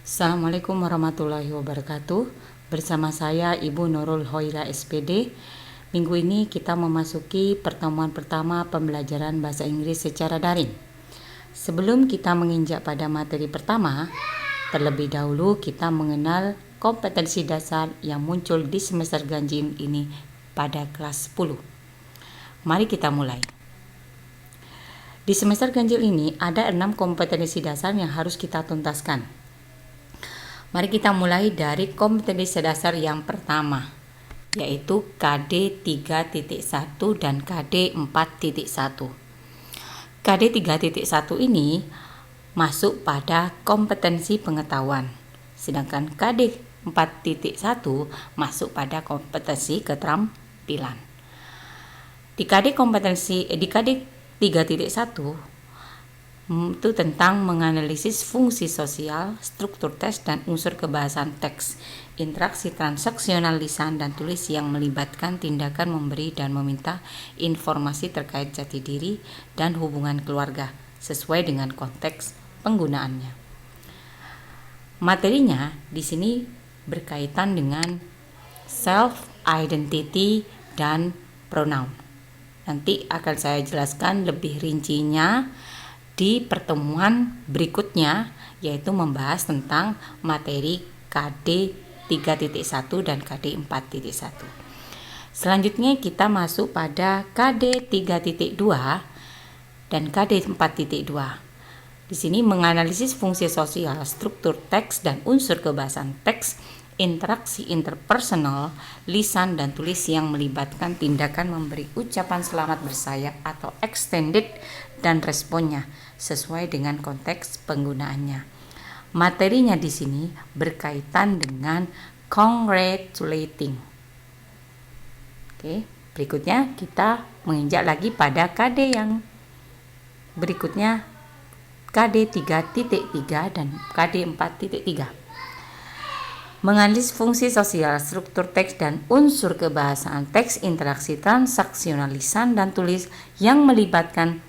Assalamualaikum warahmatullahi wabarakatuh. Bersama saya Ibu Nurul Hoira SPD. Minggu ini kita memasuki pertemuan pertama pembelajaran bahasa Inggris secara daring. Sebelum kita menginjak pada materi pertama, terlebih dahulu kita mengenal kompetensi dasar yang muncul di semester ganjil ini pada kelas 10. Mari kita mulai. Di semester ganjil ini ada 6 kompetensi dasar yang harus kita tuntaskan. Mari kita mulai dari kompetensi dasar yang pertama, yaitu KD 3.1 dan KD 4.1. KD 3.1 ini masuk pada kompetensi pengetahuan, sedangkan KD 4.1 masuk pada kompetensi keterampilan. Di KD 3.1 itu tentang menganalisis fungsi sosial, struktur teks dan unsur kebahasaan teks, interaksi transaksional lisan dan tulis yang melibatkan tindakan memberi dan meminta informasi terkait jati diri dan hubungan keluarga sesuai dengan konteks penggunaannya. Materinya di sini berkaitan dengan self identity dan pronoun. Nanti akan saya jelaskan lebih rincinya di pertemuan berikutnya, yaitu membahas tentang materi KD 3.1 dan KD 4.1. Selanjutnya kita masuk pada KD 3.2 dan KD 4.2. Di sini menganalisis fungsi sosial, struktur teks dan unsur kebahasaan teks, interaksi interpersonal, lisan dan tulis yang melibatkan tindakan memberi ucapan selamat bersayap atau extended dan responnya sesuai dengan konteks penggunaannya. Materinya di sini berkaitan dengan congratulating. Oke, berikutnya kita menginjak lagi pada KD yang berikutnya, KD 3.3 dan KD 4.3. Menganalisis fungsi sosial, struktur teks dan unsur kebahasaan teks, interaksi transaksional lisan dan tulis yang melibatkan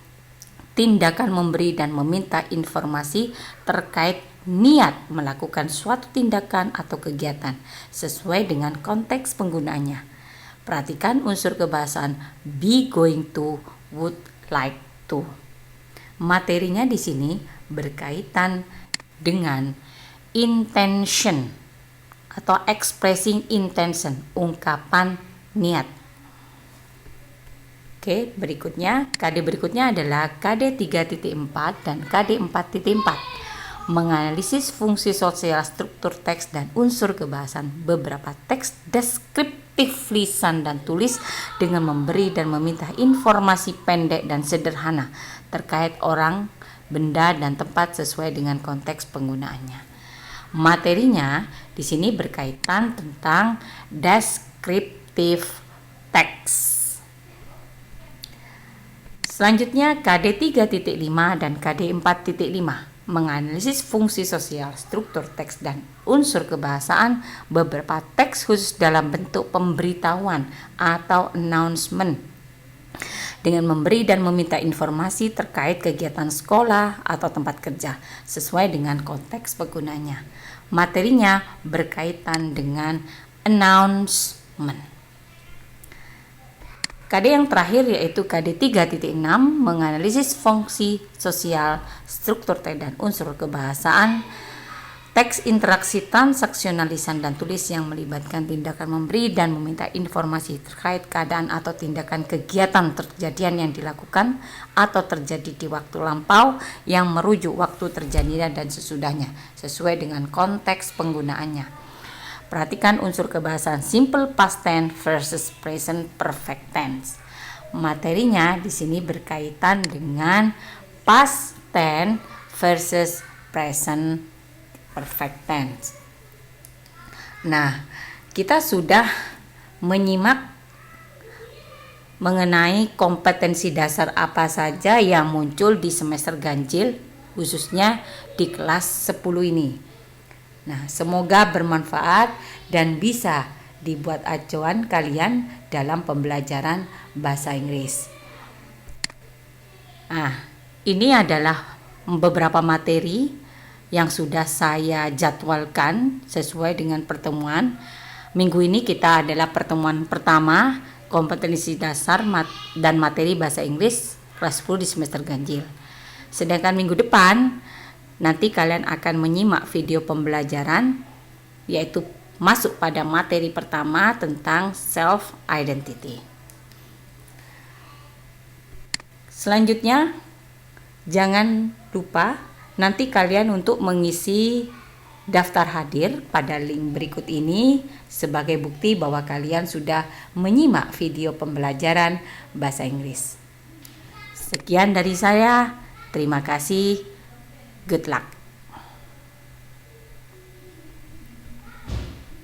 tindakan memberi dan meminta informasi terkait niat melakukan suatu tindakan atau kegiatan sesuai dengan konteks penggunaannya. Perhatikan unsur kebahasaan be going to, would like to. Materinya di sini berkaitan dengan intention atau expressing intention, ungkapan niat. Oke, berikutnya KD berikutnya adalah KD 3.4 dan KD 4.4. Menganalisis fungsi sosial, struktur teks dan unsur kebahasaan beberapa teks deskriptif lisan dan tulis dengan memberi dan meminta informasi pendek dan sederhana terkait orang, benda dan tempat sesuai dengan konteks penggunaannya. Materinya di sini berkaitan tentang deskriptif teks. Selanjutnya KD 3.5 dan KD 4.5 menganalisis fungsi sosial, struktur teks dan unsur kebahasaan beberapa teks khusus dalam bentuk pemberitahuan atau announcement dengan memberi dan meminta informasi terkait kegiatan sekolah atau tempat kerja sesuai dengan konteks penggunanya. Materinya berkaitan dengan announcement. KD yang terakhir yaitu KD 3.6 menganalisis fungsi sosial, struktur teks dan unsur kebahasaan teks, interaksi transaksional lisan dan tulis yang melibatkan tindakan memberi dan meminta informasi terkait keadaan atau tindakan kegiatan terjadian yang dilakukan atau terjadi di waktu lampau yang merujuk waktu terjadinya dan sesudahnya sesuai dengan konteks penggunaannya. Perhatikan unsur kebahasaan simple past tense versus present perfect tense. Materinya di sini berkaitan dengan past tense versus present perfect tense. Nah, kita sudah menyimak mengenai kompetensi dasar apa saja yang muncul di semester ganjil, khususnya di kelas 10 ini. Nah, semoga bermanfaat dan bisa dibuat acuan kalian dalam pembelajaran bahasa Inggris. Nah, ini adalah beberapa materi yang sudah saya jadwalkan sesuai dengan pertemuan. Minggu ini kita adalah pertemuan pertama kompetensi dasar dan materi bahasa Inggris kelas 10 di semester ganjil. Sedangkan minggu depan nanti kalian akan menyimak video pembelajaran yaitu masuk pada materi pertama tentang self identity. Selanjutnya jangan lupa nanti kalian untuk mengisi daftar hadir pada link berikut ini sebagai bukti bahwa kalian sudah menyimak video pembelajaran bahasa Inggris. Sekian dari saya, terima kasih, good luck.